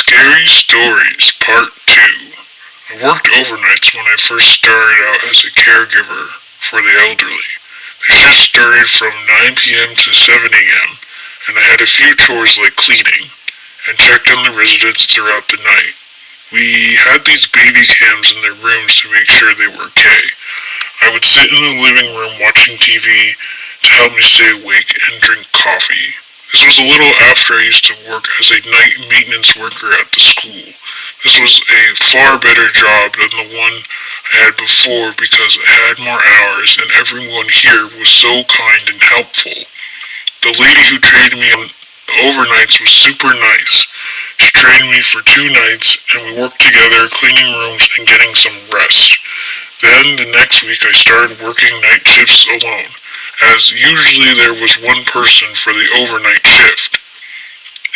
Scary Stories, Part 2. I worked overnights when I first started out as a caregiver for the elderly. The shift started from 9 p.m. to 7 a.m., and I had a few chores like cleaning, and checked on the residents throughout the night. We had these baby cams in their rooms to make sure they were okay. I would sit in the living room watching TV to help me stay awake and drink coffee. This was a little after I used to work as a night maintenance worker at the school. This was a far better job than the one I had before because I had more hours and everyone here was so kind and helpful. The lady who trained me on overnights was super nice. She trained me for 2 nights and we worked together cleaning rooms and getting some rest. Then the next week I started working night shifts alone, as usually there was one person for the overnight shift.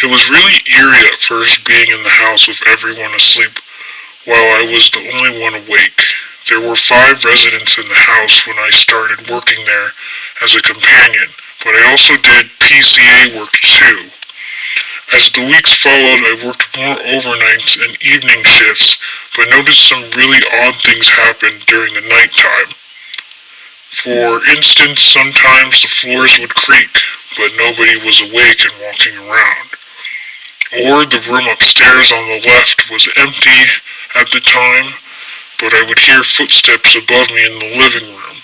It was really eerie at first being in the house with everyone asleep while I was the only one awake. There were 5 residents in the house when I started working there as a companion, but I also did PCA work too. As the weeks followed, I worked more overnights and evening shifts, but noticed some really odd things happen during the nighttime. For instance, sometimes the floors would creak, but nobody was awake and walking around. Or the room upstairs on the left was empty at the time, but I would hear footsteps above me in the living room.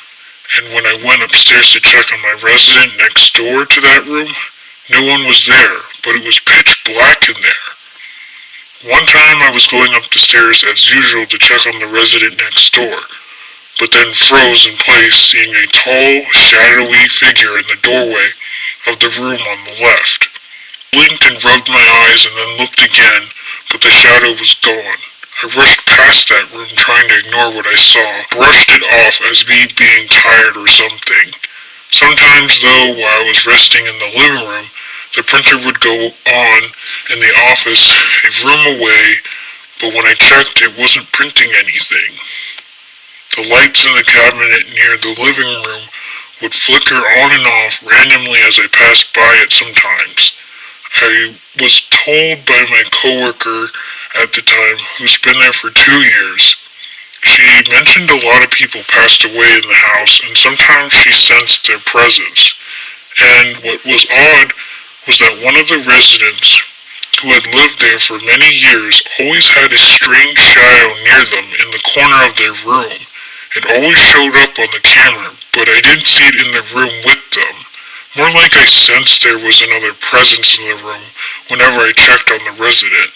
And when I went upstairs to check on my resident next door to that room, no one was there, but it was pitch black in there. One time I was going up the stairs as usual to check on the resident next door, but then froze in place seeing a tall, shadowy figure in the doorway of the room on the left. I blinked and rubbed my eyes and then looked again, but the shadow was gone. I rushed past that room trying to ignore what I saw, brushed it off as me being tired or something. Sometimes though, while I was resting in the living room, the printer would go on in the office a room away, but when I checked it wasn't printing anything. The lights in the cabinet near the living room would flicker on and off randomly as I passed by it sometimes. I was told by my coworker at the time, who's been there for 2 years. She mentioned a lot of people passed away in the house, and sometimes she sensed their presence. And what was odd was that one of the residents who had lived there for many years always had a strange shadow near them in the corner of their room. It always showed up on the camera, but I didn't see it in the room with them. More like I sensed there was another presence in the room whenever I checked on the resident.